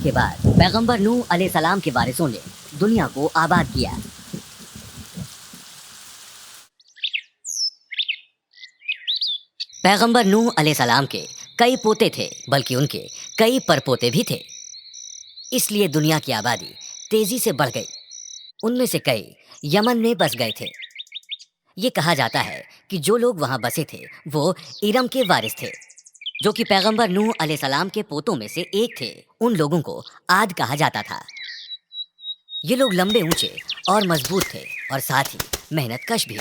के बाद पैगंबर नूह अलैहिस्सलाम के वारिसों ने दुनिया को आबाद किया। पैगंबर नूह अलैहिस्सलाम के कई पोते थे, बल्कि उनके कई परपोते भी थे। इसलिए दुनिया की आबादी तेजी से बढ़ गई। उनमें से कई यमन में बस गए थे। ये कहा जाता है कि जो लोग वहां बसे थे वो इरम के वारिस थे, जो कि पैगंबर नूह अलैहिस्सलाम के पोतों में से एक थे। उन लोगों को आद कहा जाता था। ये लोग लंबे, ऊंचे और मजबूत थे और साथ ही मेहनतकश भी।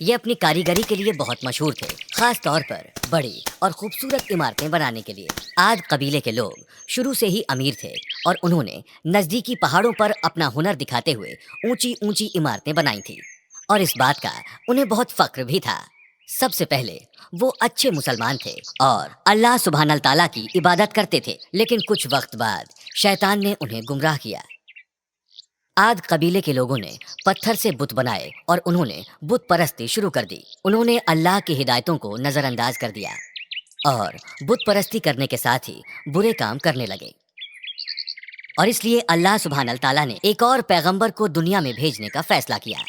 ये अपनी कारीगरी के लिए बहुत मशहूर थे, खास तौर पर बड़ी और खूबसूरत इमारतें बनाने के लिए। आद कबीले के लोग शुरू से ही अमीर थे और उन्होंने नज़दीकी पहाड़ों पर अपना हुनर दिखाते हुए ऊंची ऊंची इमारतें बनाई थी, और इस बात का उन्हें बहुत फक्र भी था। सबसे पहले वो अच्छे मुसलमान थे और अल्लाह सुब्हानल ताला की इबादत करते थे, लेकिन कुछ वक्त बाद शैतान ने उन्हें गुमराह किया। आद कबीले के लोगों ने पत्थर से बुत बनाए और उन्होंने बुत परस्ती शुरू कर दी। उन्होंने अल्लाह की हिदायतों को नज़रअंदाज कर दिया और बुत परस्ती करने के साथ ही बुरे काम करने लगे। और इसलिए अल्लाह सुब्हानल ताला ने एक और पैगंबर को दुनिया में भेजने का फैसला किया।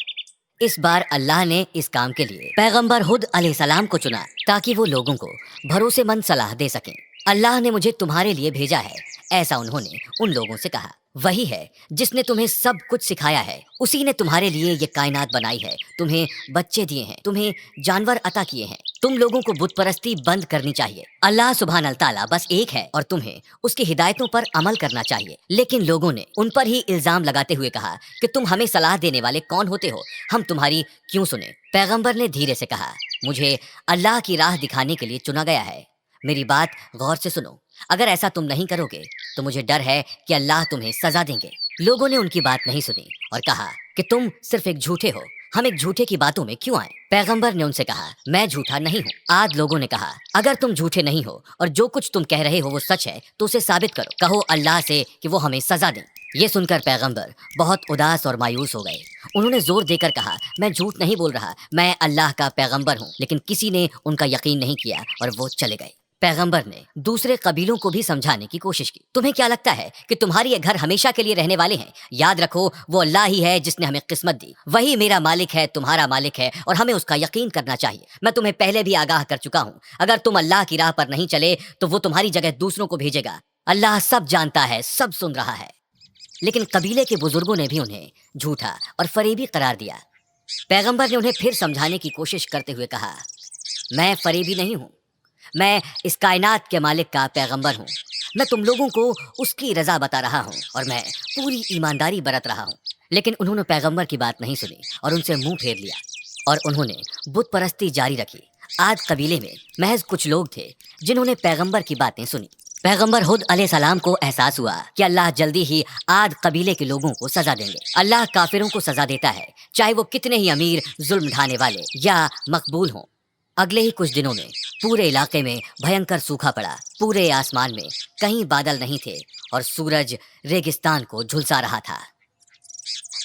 इस बार अल्लाह ने इस काम के लिए पैगंबर हुद अलैहिस्सलाम को चुना, ताकि वो लोगों को भरोसेमंद सलाह दे सकें। अल्लाह ने मुझे तुम्हारे लिए भेजा है, ऐसा उन्होंने उन लोगों से कहा। वही है जिसने तुम्हें सब कुछ सिखाया है, उसी ने तुम्हारे लिए ये कायनात बनाई है, तुम्हें बच्चे दिए हैं, तुम्हें जानवर अता किए हैं। तुम लोगों को बुत परस्ती बंद करनी चाहिए। अल्लाह सुब्हानल ताला बस एक है और तुम्हें उसकी हिदायतों पर अमल करना चाहिए। लेकिन लोगों ने उन पर ही इल्जाम लगाते हुए कहा कि तुम हमें सलाह देने वाले कौन होते हो, हम तुम्हारी क्यों सुने। पैगंबर ने धीरे से कहा, मुझे अल्लाह की राह दिखाने के लिए चुना गया है। मेरी बात गौर से सुनो। अगर ऐसा तुम नहीं करोगे तो मुझे डर है कि अल्लाह तुम्हें सजा देंगे। लोगों ने उनकी बात नहीं सुनी और कहा कि तुम सिर्फ एक झूठे हो, हम एक झूठे की बातों में क्यों आए। पैगंबर ने उनसे कहा, मैं झूठा नहीं हूँ। आद लोगों ने कहा, अगर तुम झूठे नहीं हो और जो कुछ तुम कह रहे हो वो सच है तो उसे साबित करो। कहो अल्लाह से कि वो हमें सजा दें। ये सुनकर पैगंबर बहुत उदास और मायूस हो गए। उन्होंने जोर देकर कहा, मैं झूठ नहीं बोल रहा, मैं अल्लाह का पैगंबर हूँ। लेकिन किसी ने उनका यकीन नहीं किया और वो चले गए। पैगंबर ने दूसरे कबीलों को भी समझाने की कोशिश की। तुम्हें क्या लगता है कि तुम्हारे ये घर हमेशा के लिए रहने वाले हैं? याद रखो, वो अल्लाह ही है जिसने हमें किस्मत दी। वही मेरा मालिक है, तुम्हारा मालिक है, और हमें उसका यकीन करना चाहिए। मैं तुम्हें पहले भी आगाह कर चुका हूँ, अगर तुम अल्लाह की राह पर नहीं चले तो वो तुम्हारी जगह दूसरों को भेजेगा। अल्लाह सब जानता है, सब सुन रहा है। लेकिन कबीले के बुजुर्गों ने भी उन्हें झूठा और फरेबी करार दिया। पैगंबर ने उन्हें फिर समझाने की कोशिश करते हुए कहा, मैं फरेबी नहीं हूँ, मैं इस कायनात के मालिक का पैगंबर हूँ। मैं तुम लोगों को उसकी रजा बता रहा हूँ और मैं पूरी ईमानदारी बरत रहा हूँ। लेकिन उन्होंने पैगंबर की बात नहीं सुनी और उनसे मुंह फेर लिया और उन्होंने बुत परस्ती जारी रखी। आद कबीले में महज कुछ लोग थे जिन्होंने पैगंबर की बातें सुनी। पैगंबर हुद अलैहिस्सलाम को एहसास हुआ कि अल्लाह जल्दी ही आद कबीले के लोगों को सजा देंगे। अल्लाह काफिरों को सजा देता है, चाहे वो कितने ही अमीर, जुल्म ढाने वाले या मकबूल हों। अगले ही कुछ दिनों में पूरे इलाके में भयंकर सूखा पड़ा। पूरे आसमान में कहीं बादल नहीं थे और सूरज रेगिस्तान को झुलसा रहा था।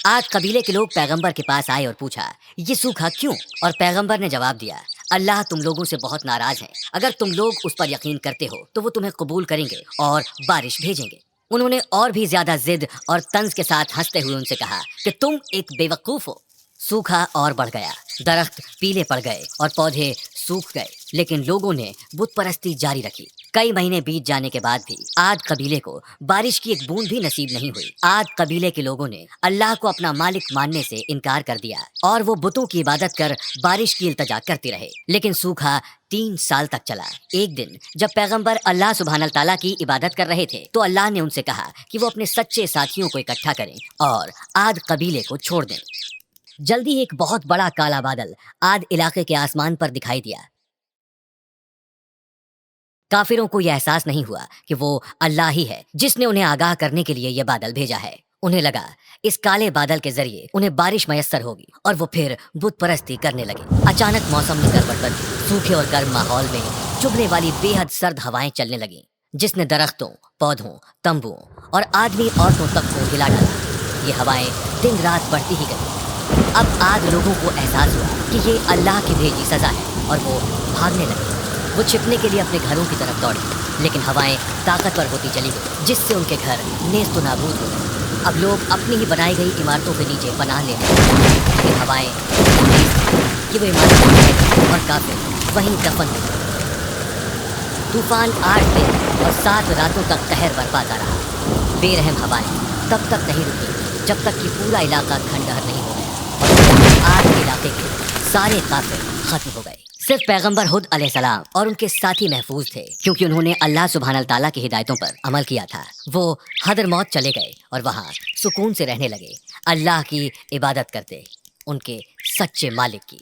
आद कबीले के लोग पैगंबर के पास आए और पूछा, ये सूखा क्यों? और पैगंबर ने जवाब दिया, अल्लाह तुम लोगों से बहुत नाराज है। अगर तुम लोग उस पर यकीन करते हो तो वो तुम्हें कबूल करेंगे और बारिश भेजेंगे। उन्होंने और भी ज्यादा जिद और तंज के साथ हंसते हुए उनसे कहा कि तुम एक बेवकूफ हो। सूखा और बढ़ गया, दरख्त पीले पड़ गए और पौधे सूख गए, लेकिन लोगों ने बुत परस्ती जारी रखी। कई महीने बीत जाने के बाद भी आद कबीले को बारिश की एक बूंद भी नसीब नहीं हुई। आद कबीले के लोगों ने अल्लाह को अपना मालिक मानने से इनकार कर दिया और वो बुतों की इबादत कर बारिश की इल्तजा करते रहे। लेकिन सूखा 3 साल तक चला। एक दिन जब पैगंबर अल्लाह सुब्हानल ताला की इबादत कर रहे थे तो अल्लाह ने उनसे कहा कि वो अपने सच्चे साथियों को इकट्ठा करें और आद कबीले को छोड़ दें। जल्दी ही एक बहुत बड़ा काला बादल आद इलाके के आसमान पर दिखाई दिया। काफिरों को यह एहसास नहीं हुआ कि वो अल्लाह ही है जिसने उन्हें आगाह करने के लिए यह बादल भेजा है। उन्हें लगा इस काले बादल के जरिए उन्हें बारिश मयस्सर होगी और वो फिर बुत परस्ती करने लगे। अचानक मौसम में गड़बड़ बन गई। सूखे और गर्म माहौल में चुभने वाली बेहद सर्द हवाएं चलने लगीं, जिसने दरख्तों, पौधों, तंबुओं और आदमी औरतों तक को हिला डाला। ये हवाएं दिन रात बढ़ती ही गई। अब आद लोगों को एहसास हुआ कि ये अल्लाह की भेजी सजा है और वो भागने लगे। वो छिपने के लिए अपने घरों की तरफ दौड़े, लेकिन हवाएं ताकतवर होती चली गई, जिससे उनके घर नेस्त नाबूद हो गए। अब लोग अपनी ही बनाई गई इमारतों के नीचे पनाह लेने लगे, लेकिन हवाएं कि वो इमारतें गिर गईं और काफिर वहीं दफन हो गए। तूफान 8 दिन और 7 रातों तक कहर बरपाता रहा। बेरहम हवाएं तब तक नहीं रुकी जब तक कि पूरा इलाका खंडहर नहीं हो गया और आग के इलाके के सारे काफिर खत्म हो गए। सिर्फ पैगंबर हुद अलैहिस्सलाम और उनके साथी महफूज थे, क्योंकि उन्होंने अल्लाह सुब्हानल ताला की हिदायतों पर अमल किया था। वो हदरमौत चले गए और वहाँ सुकून से रहने लगे, अल्लाह की इबादत करते, उनके सच्चे मालिक की।